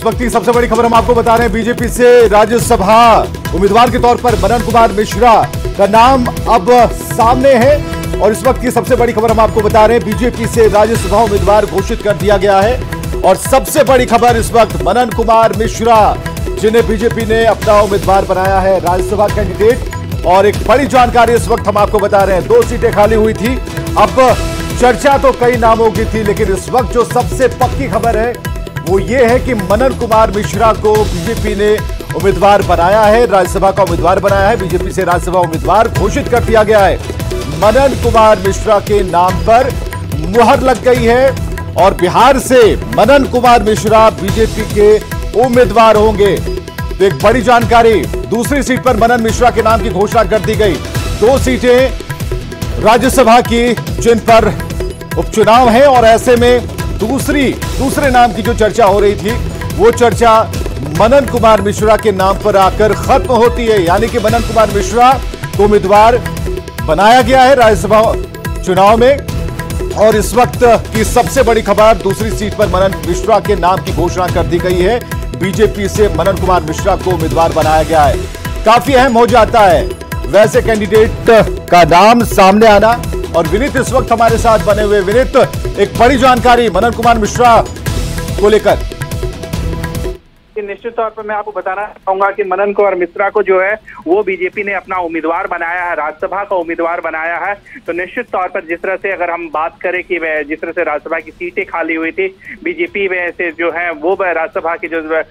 इस वक्त की सबसे बड़ी खबर हम आपको बता रहे हैं। बीजेपी से राज्यसभा उम्मीदवार के तौर पर मनन कुमार मिश्रा का नाम अब सामने है और इस वक्त की सबसे बड़ी खबर हम आपको बता रहे हैं। बीजेपी से राज्यसभा उम्मीदवार घोषित कर दिया गया है और सबसे बड़ी खबर इस वक्त मनन कुमार मिश्रा, जिन्हें बीजेपी ने अपना उम्मीदवार बनाया है राज्यसभा कैंडिडेट। और एक बड़ी जानकारी इस वक्त हम आपको बता रहे हैं, 2 सीटें खाली हुई थी। अब चर्चा तो कई नामों की थी, लेकिन इस वक्त जो सबसे पक्की खबर है वो ये है कि मनन कुमार मिश्रा को बीजेपी ने उम्मीदवार बनाया है, राज्यसभा का उम्मीदवार बनाया है। बीजेपी से राज्यसभा उम्मीदवार घोषित कर दिया गया है। मनन कुमार मिश्रा के नाम पर मुहर लग गई है और बिहार से मनन कुमार मिश्रा बीजेपी के उम्मीदवार होंगे। तो एक बड़ी जानकारी, दूसरी सीट पर मनन मिश्रा के नाम की घोषणा कर दी गई। 2 सीटें राज्यसभा की जिन पर उपचुनाव है और ऐसे में दूसरे नाम की जो चर्चा हो रही थी वो चर्चा मनन कुमार मिश्रा के नाम पर आकर खत्म होती है। यानी कि मनन कुमार मिश्रा को उम्मीदवार बनाया गया है राज्यसभा चुनाव में और इस वक्त की सबसे बड़ी खबर, दूसरी सीट पर मनन मिश्रा के नाम की घोषणा कर दी गई है। बीजेपी से मनन कुमार मिश्रा को उम्मीदवार बनाया गया है। काफी अहम हो जाता है वैसे कैंडिडेट का नाम सामने आना। और विनीत इस वक्त हमारे साथ बने हुए। विनीत, एक बड़ी जानकारी मनन कुमार मिश्रा को लेकर। निश्चित तौर पर मैं आपको बताना चाहूंगा कि मनन कुमार मिश्रा को जो है वो बीजेपी ने अपना उम्मीदवार बनाया है, राज्यसभा का उम्मीदवार बनाया है। तो निश्चित तौर पर जिस तरह से अगर हम बात करें कि जिस तरह से राज्यसभा की सीटें खाली हुई थी, बीजेपी में से जो है वो राज्यसभा के जो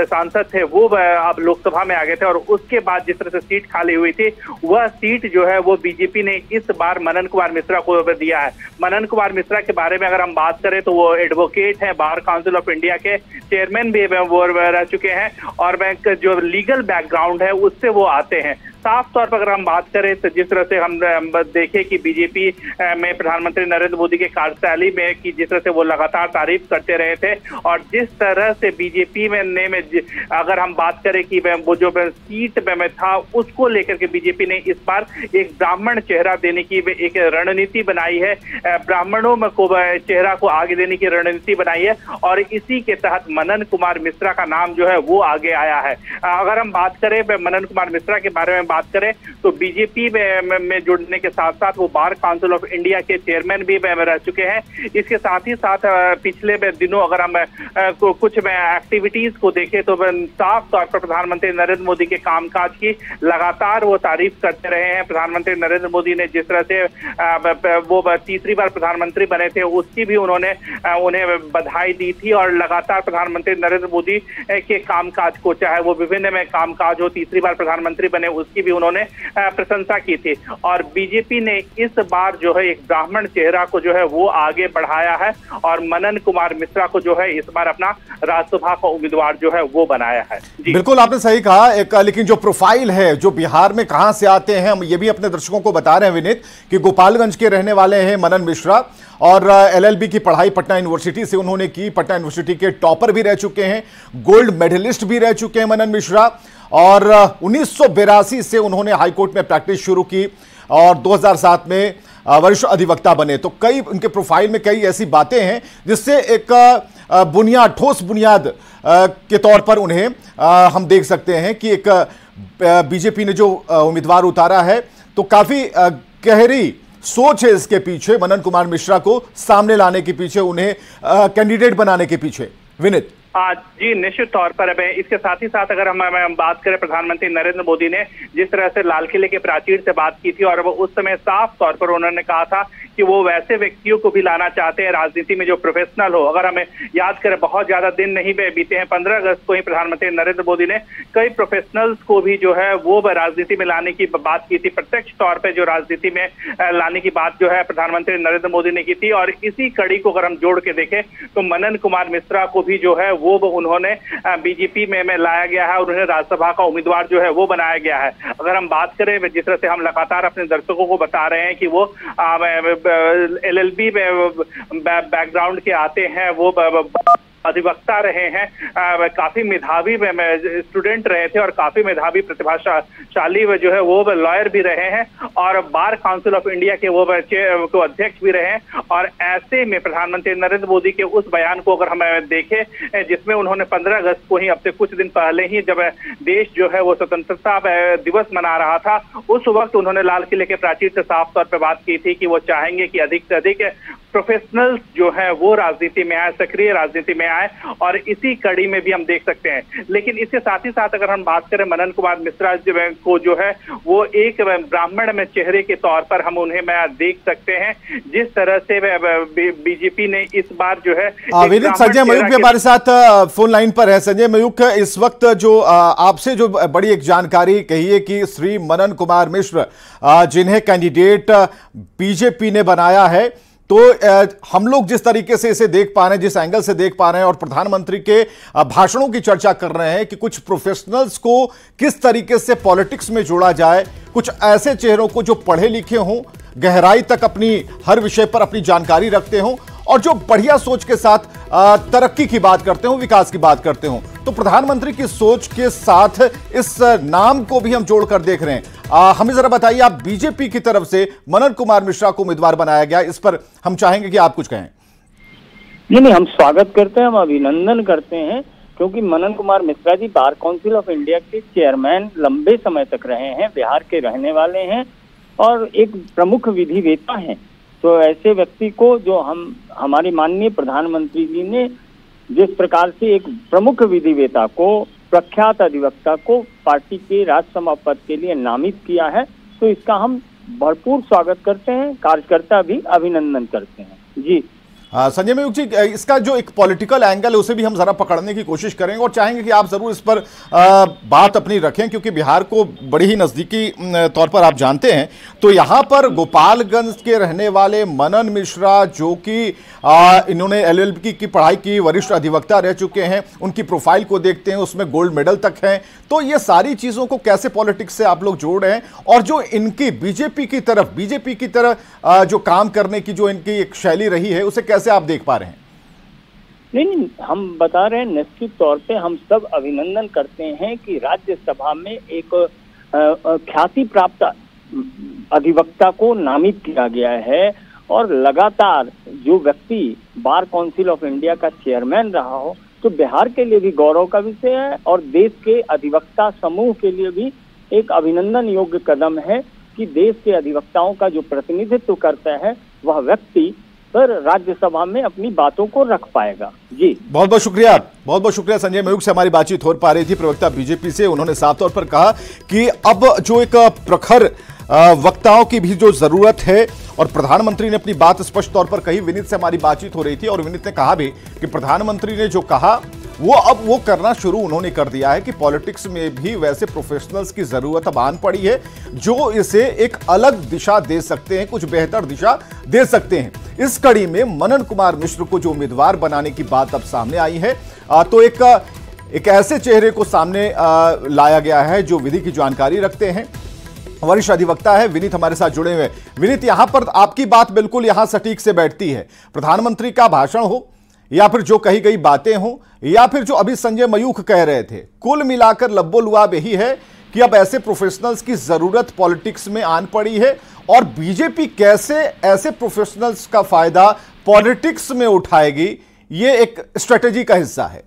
सांसद थे वो अब लोकसभा में आ गए थे और उसके बाद जिस तरह से सीट खाली हुई थी वह सीट जो है वो बीजेपी ने इस बार मनन कुमार मिश्रा को दिया है। मनन कुमार मिश्रा के बारे में अगर हम बात करें तो वो एडवोकेट है, बार काउंसिल ऑफ इंडिया के चेयरमैन भी रह चुके हैं और बैंक जो लीगल बैकग्राउंड है उससे वो आते हैं। साफ तौर पर अगर हम बात करें तो जिस तरह से हम देखें कि बीजेपी में प्रधानमंत्री नरेंद्र मोदी के कार्यशैली में कि जिस तरह से वो लगातार तारीफ करते रहे थे और जिस तरह से बीजेपी में अगर हम बात करें कि वो जो सीट में था उसको लेकर के बीजेपी ने इस बार एक ब्राह्मण चेहरा देने की एक रणनीति बनाई है। ब्राह्मणों में को चेहरा को आगे देने की रणनीति बनाई है और इसी के तहत मनन कुमार मिश्रा का नाम जो है वो आगे आया है। अगर हम बात करें मनन कुमार मिश्रा के बारे में बात करें तो बीजेपी में जुड़ने के साथ साथ वो बार काउंसिल ऑफ इंडिया के चेयरमैन भी रह चुके हैं। इसके साथ ही साथ पिछले दिनों अगर हम कुछ एक्टिविटीज को देखें तो साफ तौर पर प्रधानमंत्री नरेंद्र मोदी के कामकाज की लगातार वो तारीफ करते रहे हैं। प्रधानमंत्री नरेंद्र मोदी ने जिस तरह से वो तीसरी बार प्रधानमंत्री बने थे उसकी भी उन्होंने उन्हें बधाई दी थी और लगातार प्रधानमंत्री नरेंद्र मोदी के कामकाज को, चाहे वो विभिन्न में कामकाज हो, तीसरी बार प्रधानमंत्री बने उसकी भी उन्होंने प्रशंसा की थी। और बीजेपी ने इस बार जो है एक ब्राह्मण चेहरा को जो है वो आगे बढ़ाया है और मनन कुमार मिश्रा को जो है इस बार अपना राज्यसभा का उम्मीदवार जो है वो बनाया है। बिल्कुल आपने सही कहा। लेकिन जो प्रोफाइल है, जो बिहार में कहां से आते हैं, हम ये भी अपने दर्शकों को बता रहे हैं विनीत कि गोपालगंज के रहने वाले हैं मनन मिश्रा और एलएलबी की पढ़ाई पटना यूनिवर्सिटी से उन्होंने की। पटना यूनिवर्सिटी के टॉपर भी रह चुके हैं, गोल्ड मेडलिस्ट भी रह चुके हैं मनन मिश्रा और 1982 से उन्होंने हाईकोर्ट में प्रैक्टिस शुरू की और 2007 में वरिष्ठ अधिवक्ता बने। तो कई उनके प्रोफाइल में कई ऐसी बातें हैं जिससे एक ठोस बुनियाद के तौर पर उन्हें हम देख सकते हैं कि एक बीजेपी ने जो उम्मीदवार उतारा है तो काफी गहरी सोच है इसके पीछे, मनन कुमार मिश्रा को सामने लाने के पीछे, उन्हें कैंडिडेट बनाने के पीछे। विनीत जी निश्चित तौर पर इसके साथ ही साथ अगर हम बात करें प्रधानमंत्री नरेंद्र मोदी ने जिस तरह से लाल किले के प्राचीर से बात की थी और वो उस समय साफ तौर पर उन्होंने कहा था कि वो वैसे व्यक्तियों को भी लाना चाहते हैं राजनीति में जो प्रोफेशनल हो। अगर हमें याद करें बहुत ज्यादा दिन नहीं बीते हैं, 15 अगस्त को ही प्रधानमंत्री नरेंद्र मोदी ने कई प्रोफेशनल्स को भी जो है वो राजनीति में लाने की बात की थी। प्रत्यक्ष तौर पर जो राजनीति में लाने की बात जो है प्रधानमंत्री नरेंद्र मोदी ने की थी और इसी कड़ी को अगर हम जोड़ के देखें तो मनन कुमार मिश्रा को भी जो है वो उन्होंने बीजेपी में लाया गया है और उन्हें राज्यसभा का उम्मीदवार जो है वो बनाया गया है। अगर हम बात करें जिस तरह से हम लगातार अपने दर्शकों को बता रहे हैं कि वो एलएलबी बैकग्राउंड के आते हैं, वो अधिवक्ता रहे हैं, काफी मेधावी स्टूडेंट रहे थे और काफी मेधावी प्रतिभाशाली जो है वो लॉयर भी रहे हैं और बार काउंसिल ऑफ इंडिया के वो अध्यक्ष भी रहे हैं। और ऐसे में प्रधानमंत्री नरेंद्र मोदी के उस बयान को अगर हम देखें जिसमें उन्होंने 15 अगस्त को ही, अब से कुछ दिन पहले ही, जब देश जो है वो स्वतंत्रता दिवस मना रहा था, उस वक्त उन्होंने लाल किले के प्राचीर से साफ तौर पर बात की थी कि वो चाहेंगे कि अधिक से अधिक प्रोफेशनल्स जो है वो राजनीति में आए, सक्रिय राजनीति में आए, और इसी कड़ी में भी हम देख सकते हैं। लेकिन इसके साथ ही साथ अगर हम बात करें मनन कुमार मिश्रा को जो है वो एक ब्राह्मण में चेहरे के तौर पर हम उन्हें देख सकते हैं, जिस तरह से बीजेपी ने इस बार जो है। संजय मयूख भी हमारे साथ फोन लाइन पर है। संजय मयूख, इस वक्त जो आपसे जो बड़ी एक जानकारी कही है कि श्री मनन कुमार मिश्र जिन्हें कैंडिडेट बीजेपी ने बनाया है, तो हम लोग जिस तरीके से इसे देख पा रहे हैं, जिस एंगल से देख पा रहे हैं और प्रधानमंत्री के भाषणों की चर्चा कर रहे हैं कि कुछ प्रोफेशनल्स को किस तरीके से पॉलिटिक्स में जोड़ा जाए, कुछ ऐसे चेहरों को जो पढ़े लिखे हों, गहराई तक अपनी हर विषय पर अपनी जानकारी रखते हों और जो बढ़िया सोच के साथ तरक्की की बात करते हो, विकास की बात करते हो। तो प्रधानमंत्री की सोच के साथ इस नाम को भी हम जोड़कर देख रहे हैं। हमें जरा बताइए, आप बीजेपी की तरफ से मनन कुमार मिश्रा को उम्मीदवार बनाया गया, इस पर हम चाहेंगे कि आप कुछ कहें। नहीं, हम स्वागत करते हैं, हम अभिनंदन करते हैं, क्योंकि Manan Kumar Mishra ji bar council of India के चेयरमैन लंबे समय तक रहे हैं, बिहार के रहने वाले हैं और एक प्रमुख विधिवेत्ता हैं। तो ऐसे व्यक्ति को जो हमारे माननीय प्रधानमंत्री जी ने जिस प्रकार से एक प्रमुख विधिवेत्ता को, प्रख्यात अधिवक्ता को पार्टी के राज्यसभा पद के लिए नामित किया है, तो इसका हम भरपूर स्वागत करते हैं, कार्यकर्ता भी अभिनंदन करते हैं। जी संजय मयूख जी, इसका जो एक पॉलिटिकल एंगल है उसे भी हम जरा पकड़ने की कोशिश करेंगे और चाहेंगे कि आप जरूर इस पर बात अपनी रखें, क्योंकि बिहार को बड़ी ही नज़दीकी तौर पर आप जानते हैं। तो यहाँ पर गोपालगंज के रहने वाले मनन मिश्रा, जो कि इन्होंने LLB की पढ़ाई की, वरिष्ठ अधिवक्ता रह चुके हैं, उनकी प्रोफाइल को देखते हैं, उसमें गोल्ड मेडल तक है। तो ये सारी चीज़ों को कैसे पॉलिटिक्स से आप लोग जोड़ रहे हैं, और जो इनकी बीजेपी की तरह जो काम करने की जो इनकी एक शैली रही है, उसे कैसे आप देख पा रहे हैं? नहीं, हम बता रहे हैं, निश्चित तौर पे हम सब अभिनंदन करते हैं कि राज्यसभा में एक ख्याति प्राप्त अधिवक्ता को नामित किया गया है और लगातार जो व्यक्ति बार काउंसिल ऑफ इंडिया का चेयरमैन रहा हो, तो बिहार के लिए भी गौरव का विषय है और देश के अधिवक्ता समूह के लिए भी एक अभिनंदन योग्य कदम है कि देश के अधिवक्ताओं का जो प्रतिनिधित्व करता है वह व्यक्ति पर राज्यसभा में अपनी बातों को रख पाएगा। जी बहुत बहुत शुक्रिया संजय मयूख से हमारी बातचीत हो पा रही थी प्रवक्ता बीजेपी से। उन्होंने साफ तौर पर कहा कि अब जो एक प्रखर वक्ताओं की भी जो जरूरत है, और प्रधानमंत्री ने अपनी बात स्पष्ट तौर पर कही। विनीत से हमारी बातचीत हो रही थी और विनीत ने कहा भी कि प्रधानमंत्री ने जो कहा वो अब वो करना शुरू उन्होंने कर दिया है कि पॉलिटिक्स में भी वैसे प्रोफेशनल्स की जरूरत अब आन पड़ी है जो इसे एक अलग दिशा दे सकते हैं, कुछ बेहतर दिशा दे सकते हैं। इस कड़ी में मनन कुमार मिश्र को जो उम्मीदवार बनाने की बात अब सामने आई है, तो एक ऐसे चेहरे को सामने लाया गया है जो विधि की जानकारी रखते हैं, वरिष्ठ अधिवक्ता है। विनीत हमारे साथ जुड़े हुए। विनीत, यहां पर आपकी बात बिल्कुल यहां सटीक से बैठती है। प्रधानमंत्री का भाषण हो या फिर जो कही गई बातें हो या फिर जो अभी संजय मयूख कह रहे थे, कुल मिलाकर लब्बो लुआब यही है कि अब ऐसे प्रोफेशनल्स की जरूरत पॉलिटिक्स में आन पड़ी है, और बीजेपी कैसे ऐसे प्रोफेशनल्स का फायदा पॉलिटिक्स में उठाएगी, ये एक स्ट्रेटेजी का हिस्सा है।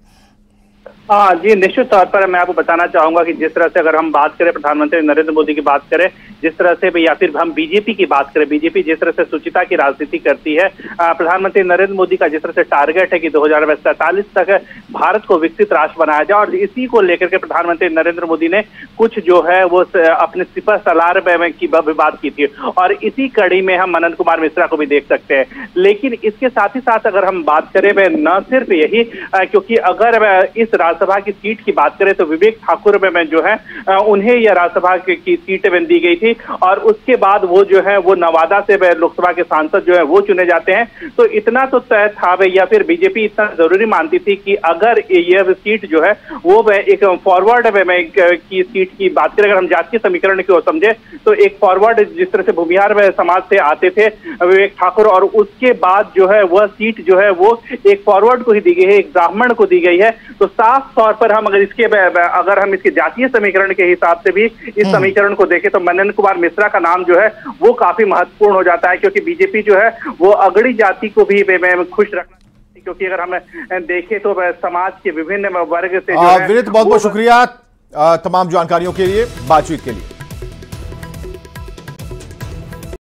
हाँ जी, निश्चित तौर पर मैं आपको बताना चाहूंगा कि जिस तरह से अगर हम बात करें प्रधानमंत्री नरेंद्र मोदी की बात करें, जिस तरह से या फिर हम बीजेपी की बात करें, बीजेपी जिस तरह से शुचिता की राजनीति करती है, प्रधानमंत्री नरेंद्र मोदी का जिस तरह से टारगेट है कि 2047 तक भारत को विकसित राष्ट्र बनाया जाए, और इसी को लेकर के प्रधानमंत्री नरेंद्र मोदी ने कुछ जो है वो अपने सिपह सलार की बात की थी, और इसी कड़ी में हम मनन कुमार मिश्रा को भी देख सकते हैं। लेकिन इसके साथ ही साथ अगर हम बात करें न सिर्फ यही, क्योंकि अगर इस राज्यसभा की सीट की बात करें तो विवेक ठाकुर में जो है उन्हें यह राज्यसभा की सीट दी गई थी, और उसके बाद वो जो है वो नवादा से लोकसभा के सांसद जो है वो चुने जाते हैं। तो इतना तो तय था या फिर बीजेपी इतना जरूरी मानती थी कि अगर यह सीट जो है वो एक फॉरवर्ड की सीट की बात करें, अगर हम जातीय समीकरण की ओर समझे तो एक फॉरवर्ड, जिस तरह से भूमिहार समाज से आते थे विवेक ठाकुर, और उसके बाद जो है वह सीट जो है वो एक फॉरवर्ड को ही दी गई है, एक ब्राह्मण को दी गई है। तो साफ तौर पर हम अगर हम इसके जातीय समीकरण के हिसाब से भी इस समीकरण को देखें तो मनन कुमार मिश्रा का नाम जो है वो काफी महत्वपूर्ण हो जाता है, क्योंकि बीजेपी जो है वो अगड़ी जाति को भी खुश रखना, क्योंकि अगर हम देखें तो समाज के विभिन्न वर्ग से विनीत बहुत बहुत शुक्रिया तमाम जानकारियों के लिए, बातचीत के लिए।